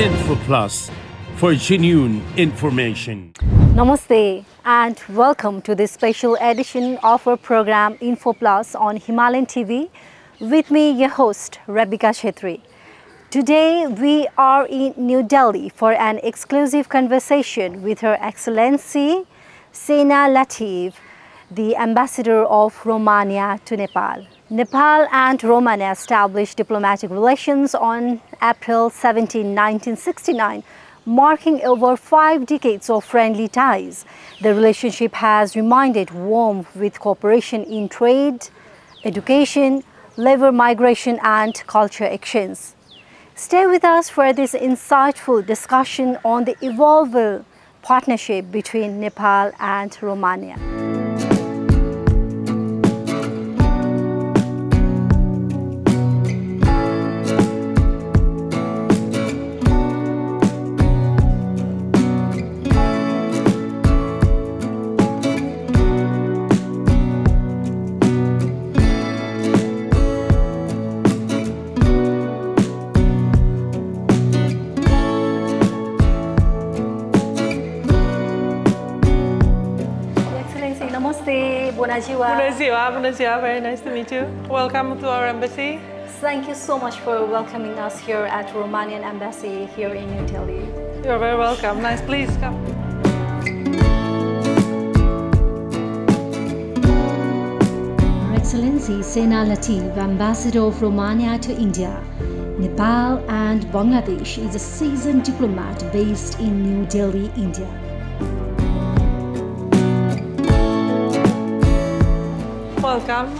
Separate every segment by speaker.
Speaker 1: Info Plus for genuine information.
Speaker 2: Namaste and welcome to this special edition of our program Info Plus on Himalayan TV with me, your host Rebecca Chetri. Today we are in New Delhi for an exclusive conversation with Her Excellency Sena Latif, the Ambassador of Romania to Nepal. Nepal and Romania established diplomatic relations on April 17, 1969, marking over 5 decades of friendly ties. The relationship has remained warm with cooperation in trade, education, labor migration and culture exchange. Stay with us for this insightful discussion on the evolving partnership between Nepal and Romania.
Speaker 3: Bună ziua, very nice to meet you. Welcome to our embassy.
Speaker 2: Thank you so much for welcoming us here at Romanian Embassy here in New Delhi.
Speaker 3: You're very welcome. Nice, please come.
Speaker 2: Her Excellency Sena Latif, Ambassador of Romania to India, Nepal and Bangladesh, is a seasoned diplomat based in New Delhi, India.
Speaker 3: Welcome.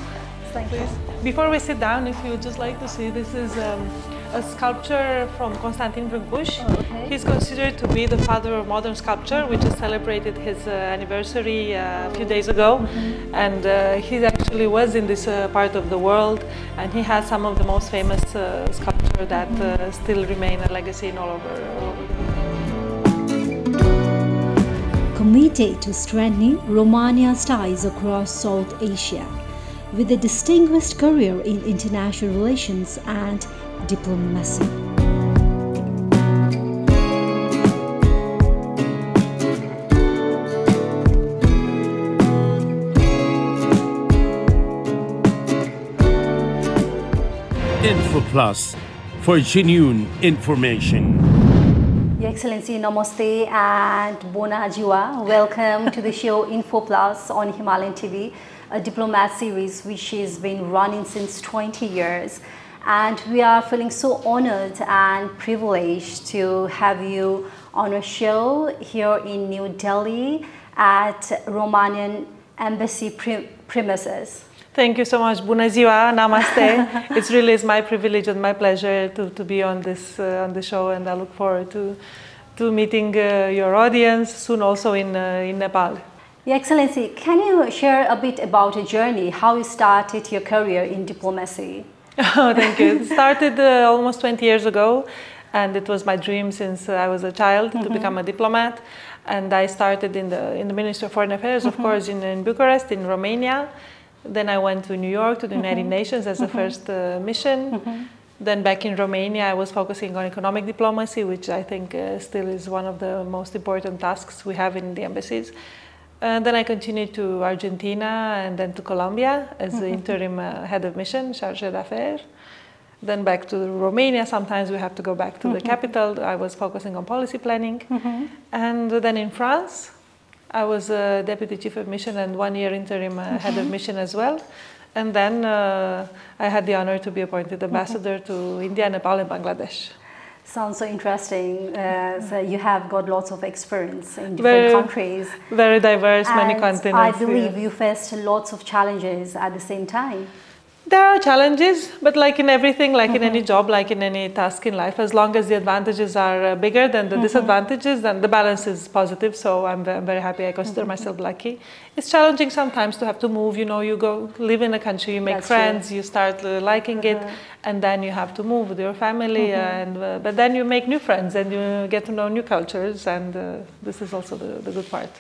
Speaker 2: Thank you.
Speaker 3: Before we sit down, if you would just like to see, this is a sculpture from Constantin Brâncuș.
Speaker 2: Oh, okay.
Speaker 3: He's considered to be the father of modern sculpture. We just celebrated his anniversary a few days ago, and he actually was in this part of the world, and he has some of the most famous sculpture that still remain a legacy in all over the world.
Speaker 2: Committed to strengthening Romania's ties across South Asia, with a distinguished career in international relations and diplomacy.
Speaker 1: Info Plus for genuine information.
Speaker 2: Your Excellency, Namaste and Bona Jiwa. Welcome to the show Info Plus on Himalayan TV, a diplomat series which has been running since 20 years. And we are feeling so honored and privileged to have you on a show here in New Delhi at Romanian Embassy premises.
Speaker 3: Thank you so much. Bună ziua, namaste. It really is my privilege and my pleasure to be on this on the show, and I look forward to meeting your audience soon, also in Nepal.
Speaker 2: Your Excellency, can you share a bit about your journey, how you started your career in diplomacy?
Speaker 3: Oh, thank you. It started almost 20 years ago, and it was my dream since I was a child to become a diplomat. And I started in the Ministry of Foreign Affairs, of course, in Bucharest, in Romania. Then I went to New York to the United Nations as the first mission. Then back in Romania, I was focusing on economic diplomacy, which I think still is one of the most important tasks we have in the embassies. Then I continued to Argentina and then to Colombia as the interim head of mission, chargé d'affaires. Then back to Romania. Sometimes we have to go back to the capital. I was focusing on policy planning. And then in France, I was a deputy chief of mission and 1 year interim head of mission as well. And then I had the honor to be appointed ambassador to India, Nepal, and Bangladesh.
Speaker 2: Sounds so interesting. So you have got lots of experience in different countries.
Speaker 3: Very diverse, many continents.
Speaker 2: I believe you faced lots of challenges at the same time.
Speaker 3: There are challenges, but like in everything, like in any job, like in any task in life, as long as the advantages are bigger than the disadvantages, then the balance is positive. So I'm very happy. I consider myself lucky. It's challenging sometimes to have to move. You know, you go live in a country, you make friends, you start liking it, and then you have to move with your family. But then you make new friends and you get to know new cultures, and this is also the good part.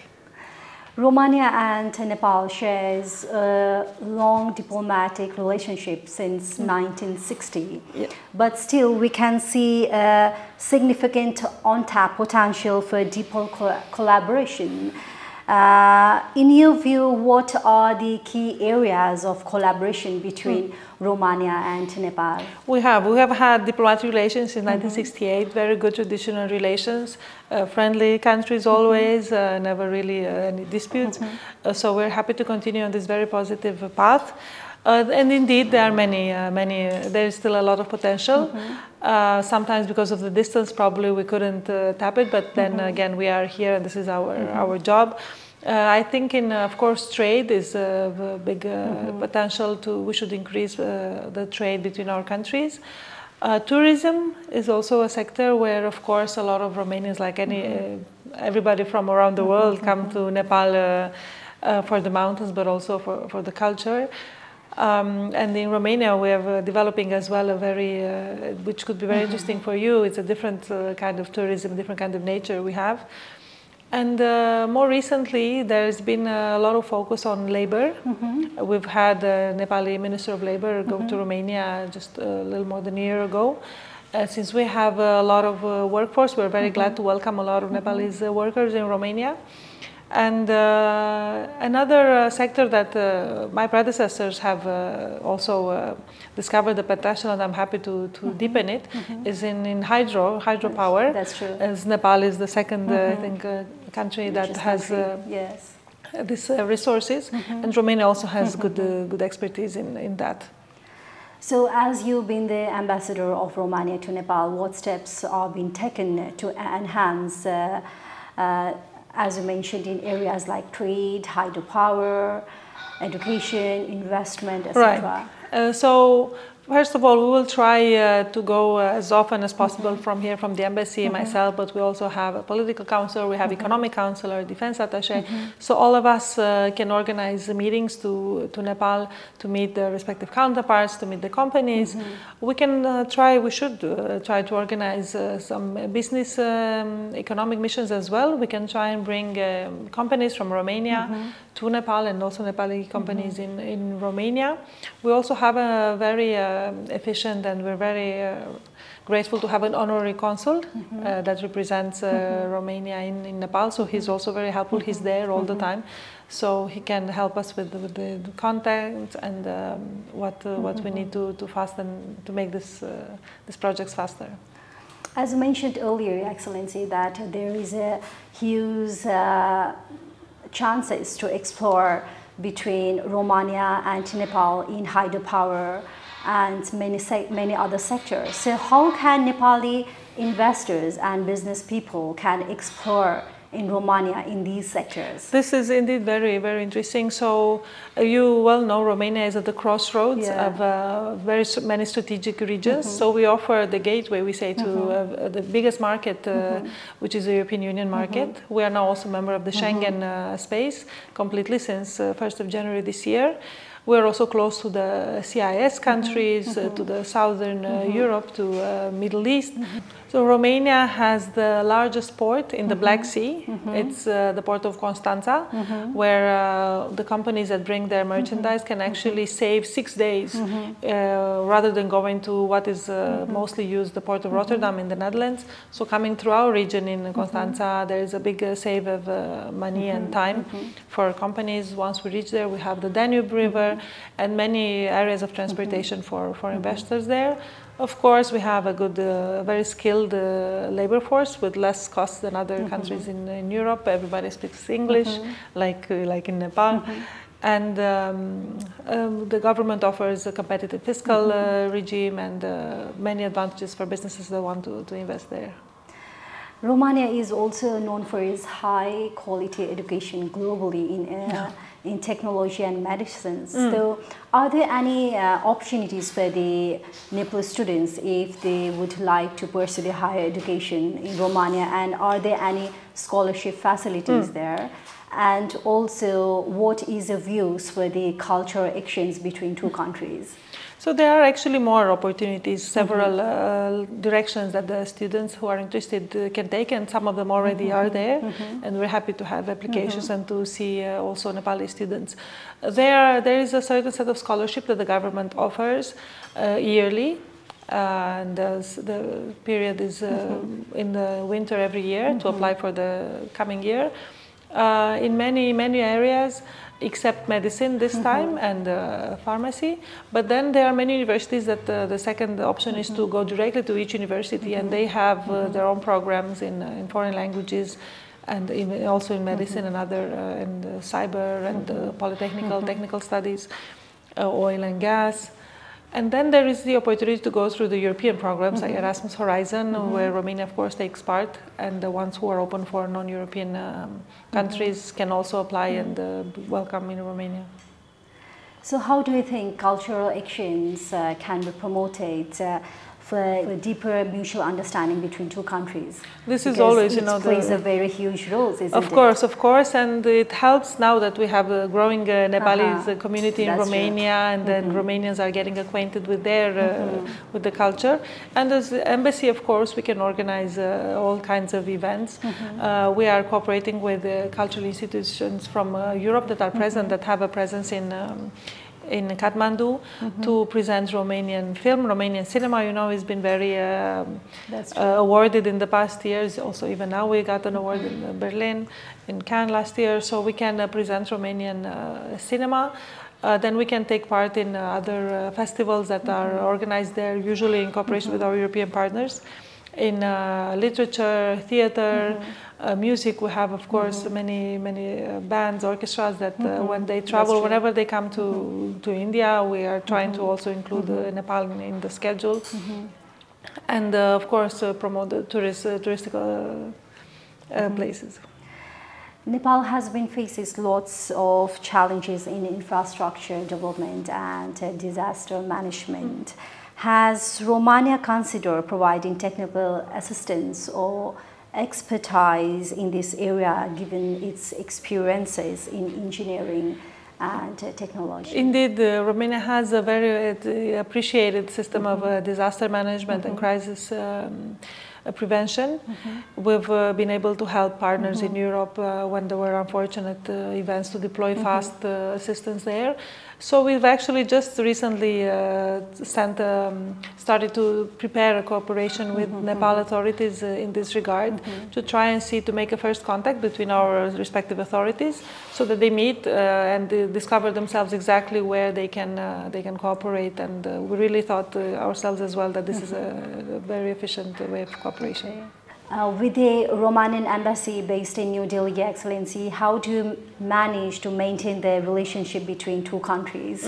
Speaker 2: Romania and Nepal shares a long diplomatic relationship since 1960, but still we can see a significant untapped potential for deeper collaboration. In your view, what are the key areas of collaboration between Romania and Nepal?
Speaker 3: We have had diplomatic relations since 1968, very good traditional relations, friendly countries always, never really any disputes. So we're happy to continue on this very positive path. And indeed, there are there is still a lot of potential. Sometimes because of the distance, probably we couldn't tap it, but then again, we are here and this is our job. I think of course, trade is a big potential we should increase the trade between our countries. Tourism is also a sector where, of course, a lot of Romanians, like everybody from around the world, come to Nepal for the mountains, but also for the culture. And in Romania, we are developing as well a very, which could be very interesting for you. It's a different kind of tourism, different kind of nature we have. And more recently, there's been a lot of focus on labor. We've had the Nepali Minister of Labor go to Romania just a little more than a year ago. Since we have a lot of workforce, we're very glad to welcome a lot of Nepalese workers in Romania. And another sector that my predecessors have also discovered the potential, and I'm happy to deepen it, is in hydropower.
Speaker 2: That's true.
Speaker 3: As Nepal is the second, I think, country that has these resources, and Romania also has good expertise in that.
Speaker 2: So, as you've been the ambassador of Romania to Nepal, what steps are being taken to enhance, as you mentioned, in areas like trade, hydropower, education, investment, etc.?
Speaker 3: Right. So, first of all, we will try to go as often as possible from here, from the embassy, myself, but we also have a political counselor, we have economic counselor, defense attaché. So all of us can organize meetings to Nepal to meet the respective counterparts, to meet the companies. We can we should try to organize some business economic missions as well. We can try and bring companies from Romania to Nepal, and also Nepali companies in Romania. We also have a very efficient, and we're very grateful to have an honorary consul that represents Romania in Nepal. So he's also very helpful. He's there all the time, so he can help us with the content and what we need to fasten to make these projects faster.
Speaker 2: As you mentioned earlier, Your Excellency, that there is a huge chances to explore between Romania and Nepal in hydropower and many other sectors. So how can Nepali investors and business people can explore in Romania in these sectors?
Speaker 3: This is indeed very, very interesting. So you well know Romania is at the crossroads of very many strategic regions. So we offer the gateway, we say, to the biggest market, which is the European Union market. We are now also a member of the Schengen space completely since 1st of January this year. We're also close to the CIS countries, to the Southern Europe, to Middle East. So Romania has the largest port in the Black Sea. It's the port of Constanța, where the companies that bring their merchandise can actually save 6 days rather than going to what is mostly used, the port of Rotterdam in the Netherlands. So coming through our region in Constanța, there is a big save of money and time for companies. Once we reach there, we have the Danube River and many areas of transportation for investors there. Of course, we have a good, very skilled labor force with less costs than other countries in Europe. Everybody speaks English, like in Nepal. And the government offers a competitive fiscal regime and many advantages for businesses that want to invest there.
Speaker 2: Romania is also known for its high quality education globally in technology and medicine. So are there any opportunities for the Nepal students if they would like to pursue the higher education in Romania, and are there any scholarship facilities there? And also, what is the views for the cultural exchange between two countries?
Speaker 3: So there are actually more opportunities, several directions that the students who are interested can take, and some of them already are there, and we're happy to have applications and to see also Nepali students. There is a certain set of scholarship that the government offers yearly, and the period is in the winter every year to apply for the coming year. In many areas, except medicine this time and pharmacy. But then there are many universities that the second option is to go directly to each university, and they have their own programs in foreign languages, and also in medicine and other and cyber and technical studies, oil and gas. And then there is the opportunity to go through the European programs like Erasmus Horizon, where Romania, of course, takes part, and the ones who are open for non-European countries can also apply and welcome in Romania.
Speaker 2: So how do you think cultural exchange can be promoted for a deeper mutual understanding between two countries?
Speaker 3: This is always,
Speaker 2: it plays a very huge role, isn't it?
Speaker 3: Of course, and it helps now that we have a growing Nepalese community in Romania, and then Romanians are getting acquainted with their with the culture. And as the embassy, of course, we can organize all kinds of events. We are cooperating with cultural institutions from Europe that are present, that have a presence in Kathmandu to present Romanian film. Romanian cinema, you know, has been very awarded in the past years. Also, even now we got an award in Berlin, in Cannes last year. So we can present Romanian cinema. Then we can take part in other festivals that are organized there, usually in cooperation with our European partners. In literature, theater, music, we have, of course, many bands, orchestras that when they travel, whenever they come to India, we are trying to also include Nepal in the schedule. And, of course, promote the touristic places.
Speaker 2: Nepal has been faces lots of challenges in infrastructure development and disaster management. Has Romania considered providing technical assistance or expertise in this area, given its experiences in engineering and technology?
Speaker 3: Indeed, Romania has a very appreciated system of disaster management and crisis prevention. We've been able to help partners in Europe when there were unfortunate events to deploy fast assistance there. So we've actually just recently started to prepare a cooperation with Nepal authorities in this regard to try and see to make a first contact between our respective authorities so that they meet and discover themselves exactly where they can cooperate. And we really thought ourselves as well that this is a very efficient way of cooperation.
Speaker 2: Okay. With the Romanian embassy based in New Delhi, Excellency, how do you manage to maintain the relationship between two countries?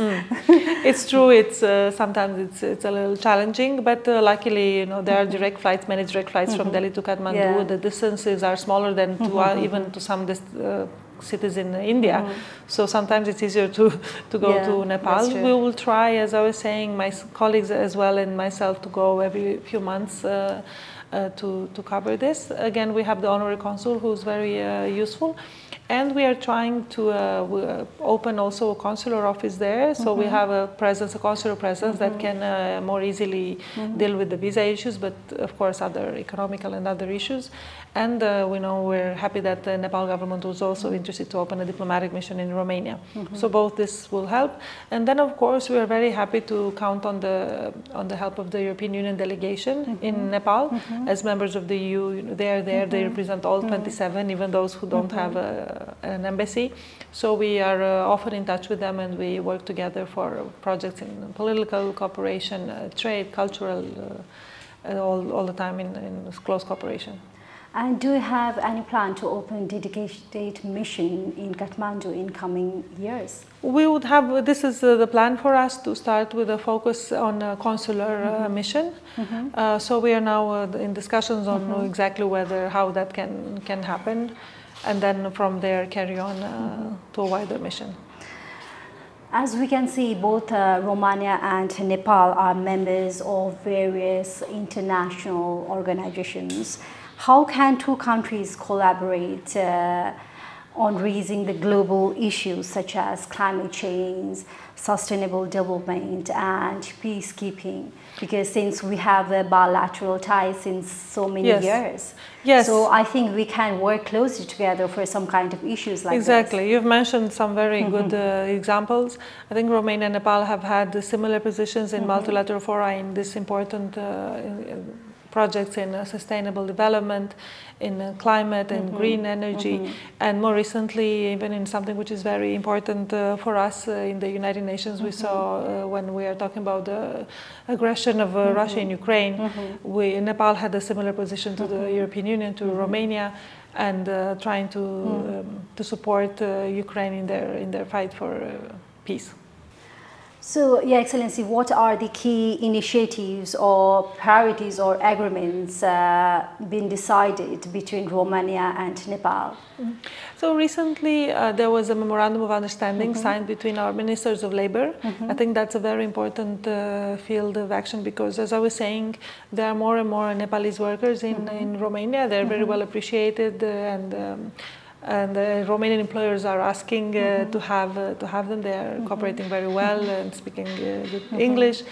Speaker 3: It's true. It's sometimes it's a little challenging, but luckily, you know, there are direct flights, many direct flights from Delhi to Kathmandu. Yeah. The distances are smaller than to even to some cities in India. So sometimes it's easier to go to Nepal. We will try, as I was saying, my colleagues as well and myself, to go every few months to cover this. Again, we have the honorary consul who's very useful, and we are trying to open also a consular office there. So we have a consular presence that can more easily deal with the visa issues, but of course other economical and other issues. And we know we're happy that the Nepal government was also interested to open a diplomatic mission in Romania. So both this will help. And then of course we are very happy to count on the help of the European Union delegation in Nepal. As members of the EU, you know, they are there, they represent all 27, even those who don't have an embassy. So we are often in touch with them, and we work together for projects in political cooperation, trade, cultural, all the time in close cooperation.
Speaker 2: And do you have any plan to open dedicated mission in Kathmandu in coming years?
Speaker 3: We would have, this is the plan for us, to start with a focus on a consular mission. So we are now in discussions on exactly how that can happen, and then from there carry on to a wider mission.
Speaker 2: As we can see, both Romania and Nepal are members of various international organizations. How can two countries collaborate on raising the global issues such as climate change, sustainable development and peacekeeping? Because since we have a bilateral ties since so many years, so I think we can work closely together for some kind of issues like
Speaker 3: this. You've mentioned some very good examples. I think Romania and Nepal have had similar positions in multilateral fora in this important projects in sustainable development, in climate and green energy, and more recently even in something which is very important for us in the United Nations. We saw when we are talking about the aggression of Russia in Ukraine, Nepal had a similar position to the European Union, to Romania, and trying to support Ukraine in their fight for peace.
Speaker 2: So, Your Excellency, what are the key initiatives or priorities or agreements been decided between Romania and Nepal?
Speaker 3: So recently there was a memorandum of understanding signed between our ministers of labor. I think that's a very important field of action because, as I was saying, there are more and more Nepalese workers in Romania. They're very well appreciated and Romanian employers are asking to have them. They are cooperating very well and speaking good English.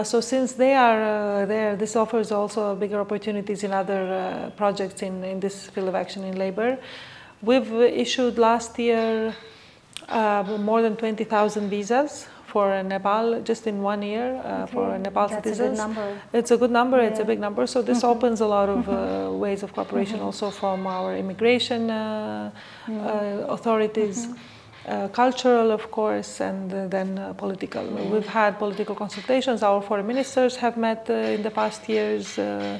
Speaker 3: So since they are there, this offers also bigger opportunities in other projects in this field of action in labor. We've issued last year more than 20,000 visas for Nepal just in 1 year for Nepal citizens.
Speaker 2: That's a good number.
Speaker 3: It's a good number, it's a big number. So this opens a lot of ways of cooperation also from our immigration authorities, cultural of course, and then political. We've had political consultations. Our foreign ministers have met in the past years, a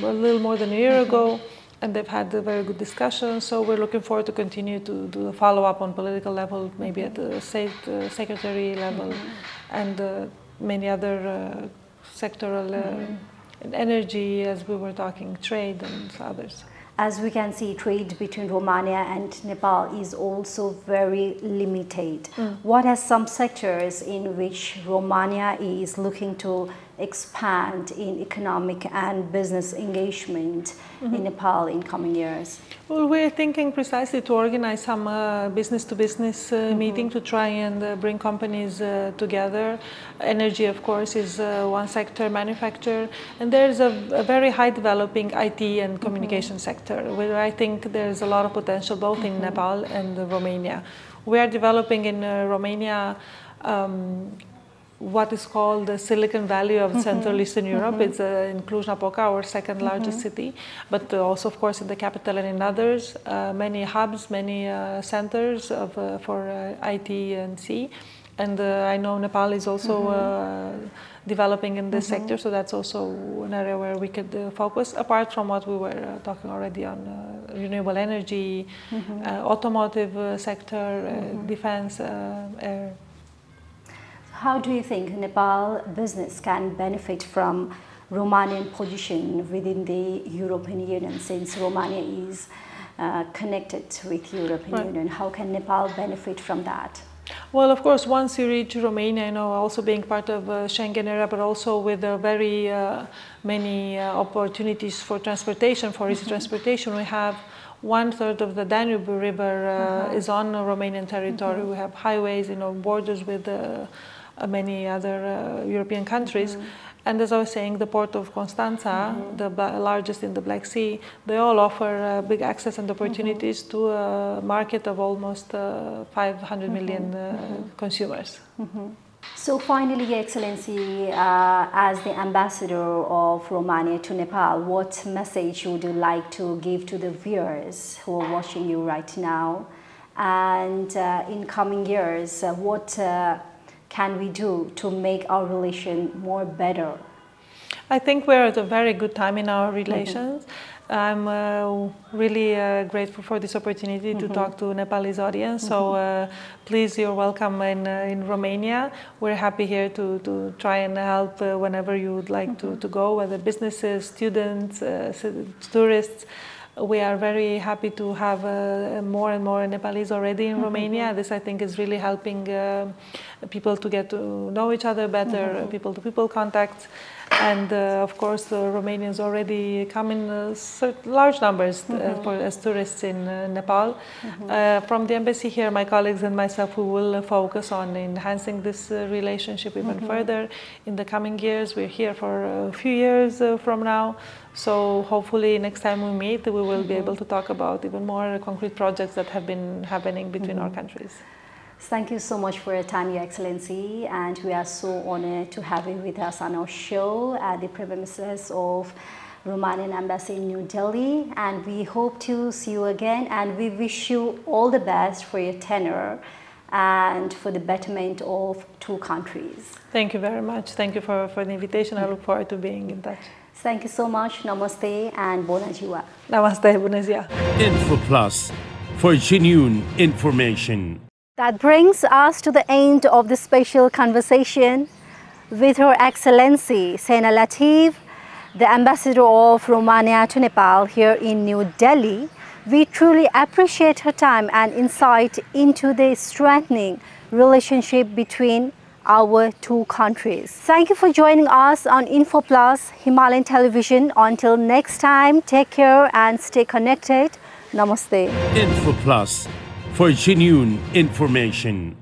Speaker 3: little more than a year ago. And they've had a very good discussion, so we're looking forward to continue to do the follow-up on political level, maybe at the state secretary level, and many other sectoral energy, as we were talking, trade and others.
Speaker 2: As we can see, trade between Romania and Nepal is also very limited. What are some sectors in which Romania is looking to expand in economic and business engagement in Nepal in coming years?
Speaker 3: Well, we're thinking precisely to organize some business-to-business meeting to try and bring companies together. Energy, of course, is one sector, manufacture, and there's a very high developing IT and communication sector, where I think there's a lot of potential both in Nepal and Romania. We are developing in Romania what is called the Silicon Valley of Central Eastern Europe. It's in Cluj-Napoca, our second largest city, but also, of course, in the capital and in others. Many hubs, many centers for IT and C. And I know Nepal is also developing in this sector, so that's also an area where we could focus, apart from what we were talking already on renewable energy, automotive sector, defense, air.
Speaker 2: How do you think Nepal business can benefit from Romanian position within the European Union, since Romania is connected with European Union? How can Nepal benefit from that?
Speaker 3: Well, of course, once you reach Romania, you know, also being part of Schengen area, but also with very many opportunities for transportation, for easy transportation, we have 1/3 of the Danube River is on Romanian territory. We have highways, you know, borders with many other European countries. And as I was saying, the port of Constanța, the largest in the Black Sea, they all offer big access and opportunities to a market of almost 500 million consumers.
Speaker 2: So finally, Your Excellency, as the ambassador of Romania to Nepal, what message would you like to give to the viewers who are watching you right now? And in coming years, what can we do to make our relation more better?
Speaker 3: I think we're at a very good time in our relations. I'm really grateful for this opportunity to talk to Nepalese audience. So please, you're welcome in Romania. We're happy here to try and help whenever you would like to go, whether businesses, students, tourists. We are very happy to have more and more Nepalese already in Romania. This, I think, is really helping people to get to know each other better, people-to-people contacts. And of course, Romanians already come in large numbers as tourists in Nepal. From the embassy here, my colleagues and myself, we will focus on enhancing this relationship even further in the coming years. We're here for a few years from now. So hopefully next time we meet, we will be able to talk about even more concrete projects that have been happening between our countries.
Speaker 2: Thank you so much for your time, Your Excellency, and we are so honored to have you with us on our show at the premises of Romanian Embassy in New Delhi, and we hope to see you again, and we wish you all the best for your tenure and for the betterment of two countries.
Speaker 3: Thank you very much. Thank you for the invitation. I look forward to being in touch.
Speaker 2: Thank you so much. Namaste and Bună ziua.
Speaker 3: Namaste, bună ziua.
Speaker 1: Info Plus for genuine information.
Speaker 2: That brings us to the end of this special conversation with Her Excellency Sena Latif, the Ambassador of Romania to Nepal here in New Delhi. We truly appreciate her time and insight into the strengthening relationship between our two countries. Thank you for joining us on Info Plus Himalayan Television. Until next time, take care and stay connected. Namaste.
Speaker 1: Info Plus for genuine information.